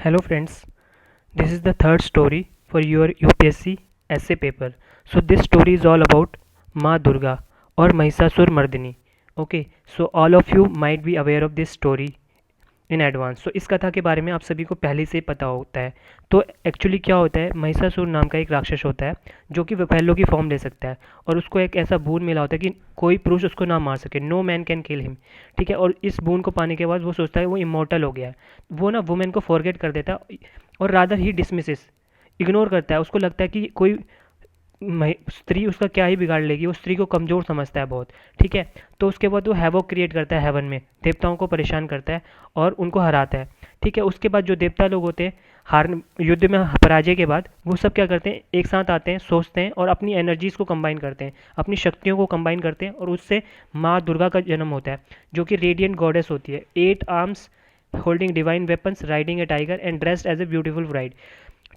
Hello friends, this is the third story for your UPSC essay paper. So this story is all about Ma Durga or Mahishasur Mardini. Okay, so all of you might be aware of this story in advance. तो इस कथा के बारे में आप सभी को पहले से पता होता है। तो एक्चुअली क्या होता है, महिषासुर नाम का एक राक्षस होता है जो कि बफेलो की फॉर्म ले सकता है और उसको एक ऐसा बून मिला होता है कि कोई पुरुष उसको ना मार सके, no man can kill him. ठीक है, और इस बून को पाने के बाद वो सोचता है वो इमोर्टल हो गया है। वो ना वुमेन को फॉरगेट कर देता है और रादर ही डिसमिसेस, इग्नोर करता है। उसको लगता है कि कोई स्त्री उसका क्या ही बिगाड़ लेगी, वो स्त्री को कमज़ोर समझता है बहुत। ठीक है, तो उसके बाद वो हैवॉक क्रिएट करता है हेवन में, देवताओं को परेशान करता है और उनको हराता है। ठीक है, उसके बाद जो देवता लोग होते हैं हार युद्ध में पराजय के बाद वो सब क्या करते हैं, एक साथ आते हैं, सोचते हैं और अपनी एनर्जीज को कंबाइन करते हैं, अपनी शक्तियों को कंबाइन करते हैं और उससे माँ दुर्गा का जन्म होता है जो कि रेडियंट गॉडेस होती है, 8 arms, holding divine weapons, riding a tiger and dressed as a beautiful bride.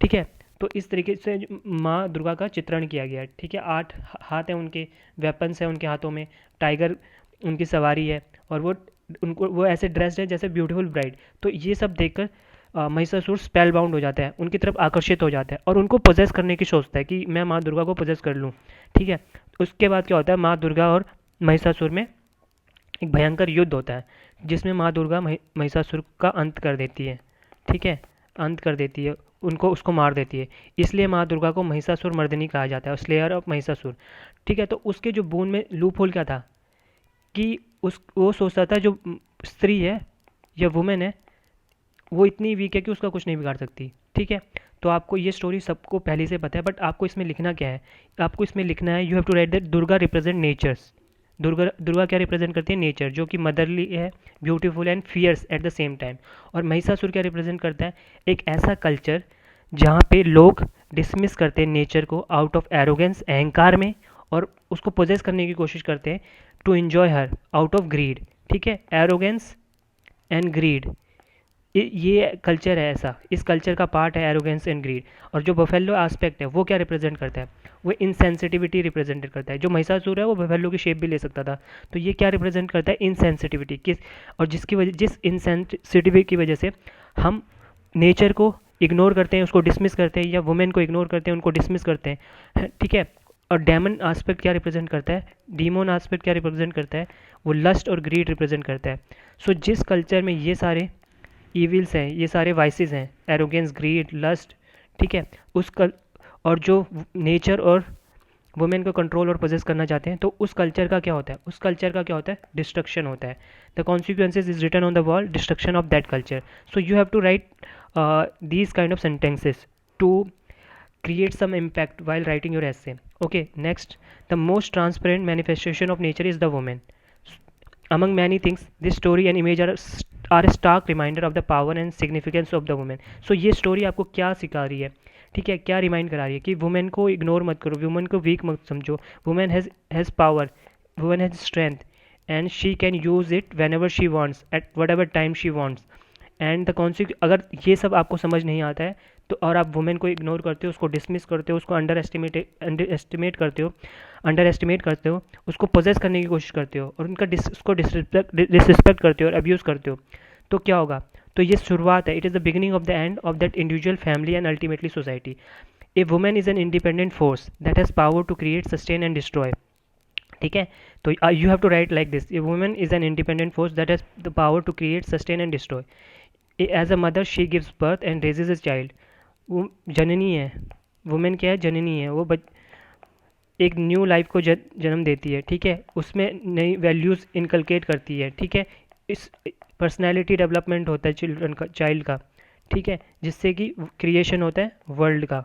ठीक है, तो इस तरीके से माँ दुर्गा का चित्रण किया गया है। ठीक है, 8 हाथ हैं उनके, वेपन्स हैं उनके हाथों में, टाइगर उनकी सवारी है और वो ऐसे ड्रेस्ड है जैसे ब्यूटीफुल ब्राइड। तो ये सब देखकर महिषासुर स्पेल बाउंड हो जाता है, उनकी तरफ आकर्षित हो जाता है और उनको पोजेस करने की सोचता है कि मैं माँ दुर्गा को पोजेस कर लूँ। ठीक है, उसके बाद क्या होता है, माँ दुर्गा और महिषासुर में एक भयंकर युद्ध होता है जिसमें माँ दुर्गा महिषासुर का अंत कर देती है। ठीक है, अंत कर देती है, उनको उसको मार देती है। इसलिए माँ दुर्गा को महिषासुर मर्दिनी कहा जाता है, स्लेयर ऑफ महिषासुर। ठीक है, तो उसके जो बून में लूप होल क्या था कि उस वो सोचता था जो स्त्री है या वुमेन है वो इतनी वीक है कि उसका कुछ नहीं बिगाड़ सकती। ठीक है, तो आपको ये स्टोरी सबको पहले से पता है, बट आपको इसमें लिखना क्या है, आपको इसमें लिखना है you have to write that Durga represent natures. Durga Durga क्या रिप्रेजेंट करती है, नेचर, जो कि मदरली है, beautiful and fierce at the same time. और महिषासुर क्या रिप्रेजेंट करता है, एक ऐसा कल्चर जहाँ पे लोग डिसमिस करते हैं नेचर को आउट ऑफ एरोगेंस, अहंकार में, और उसको पोजेस करने की कोशिश करते हैं to enjoy her out of greed. ठीक है, एरोगेंस एंड ग्रीड, ये कल्चर है ऐसा, इस कल्चर का पार्ट है एरोगेंस एंड ग्रीड। और जो बफेलो एस्पेक्ट है वो क्या रिप्रेजेंट करता है, वो इनसेंसिटिविटी रिप्रेजेंट करता है। जो महिषासुर है वो बफेलो की शेप भी ले सकता था, तो ये क्या रिप्रेजेंट करता है, इनसेंसिटिविटी किस, और जिसकी वजह, जिस इनसेंसिटिविटी की वजह से हम नेचर को इग्नोर करते हैं, उसको डिसमिस करते हैं, या वुमेन को इग्नोर करते हैं, उनको डिसमिस करते हैं। ठीक है, और डेमन एस्पेक्ट क्या रिप्रेजेंट करता है, डीमोन एस्पेक्ट क्या रिप्रेजेंट करता है, वो लस्ट और ग्रीड रिप्रेजेंट करता है। सो जिस कल्चर में ये सारे ईविल्स हैं, ये सारे वाइसेस हैं, एरोगेंस, ग्रीड, लस्ट। ठीक है, उस कल और जो नेचर और वुमेन को कंट्रोल और पोजेस करना चाहते हैं, तो उस कल्चर का क्या होता है, उस कल्चर का क्या होता है, डिस्ट्रक्शन होता है। The consequences is written on the wall, destruction of that culture. So you have to write these kind of sentences to create some impact while writing your essay. Okay, next, the most transparent manifestation of nature is the woman. Among many things, this story and image are a stark reminder of the power and significance of the woman. So ये story आपको क्या सिखा रही है, ठीक है, क्या remind करा रही है कि वुमेन को इग्नोर मत करो, वुमेन को वीक मत समझो। Women has power, women has strength, and she can use it whenever she wants, at whatever time she wants. And the consequence, अगर ये सब आपको समझ नहीं आता है तो, और आप वुमेन को इग्नोर करते हो, उसको डिसमिस करते हो, उसको अंडर एस्टिमेट करते हो, उसको पोजेस करने की कोशिश करते हो और उनका उसको डिसरिस्पेक्ट करते हो और अब्यूज़ करते हो, तो क्या होगा, तो ये शुरुआत है, it is the beginning of the end of that individual, family and ultimately society. A women is an independent force that has power to create, sustain and destroy. ठीक है, तो you have to write like this, a women is an independent force that has the power to create, sustain and destroy. As a mother she gives birth and raises a child. वो जननी है, women क्या है, जननी है, वो एक new life को जन्म देती है। ठीक है, उसमें नई वैल्यूज़ इनकलकेट करती है। ठीक है, इस पर्सनैलिटी डेवलपमेंट होता है चिल्ड्रन का, चाइल्ड का। ठीक है, जिससे कि क्रिएशन होता है वर्ल्ड का।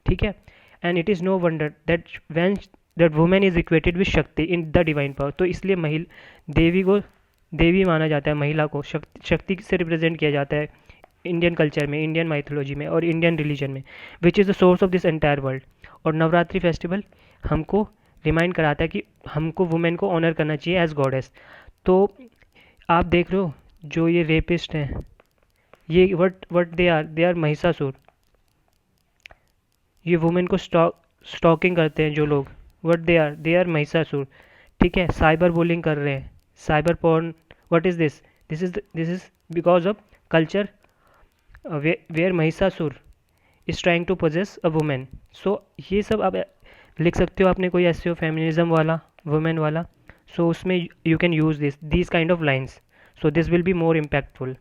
ठीक है, and it is no wonder that when that women is equated with Shakti in the divine power. तो इसलिए महिला देवी को, देवी माना जाता है, महिला को शक्ति से रिप्रेजेंट किया जाता है इंडियन कल्चर में, इंडियन माइथोलॉजी में और इंडियन रिलीजन में, which is the source of this entire world. और नवरात्रि फेस्टिवल हमको रिमाइंड कराता है कि हमको वुमेन को ऑनर करना चाहिए एज गॉडेस। तो आप देख रहे हो जो ये रेपिस्ट हैं, ये what what they are Mahishasura. ये वुमेन को स्टॉकिंग करते हैं जो लोग, वट दे आर महिषासुर। ठीक है, साइबर बुलिंग कर रहे हैं, cyber porn, what is this, this is because of culture, where Mahishasura is trying to possess a women. So ये सब आप लिख सकते हो, आपने कोई ऐसे हो फेमिनिज्म वाला, वुमेन वाला, सो उसमें you can use this kind of lines, so this will be more impactful.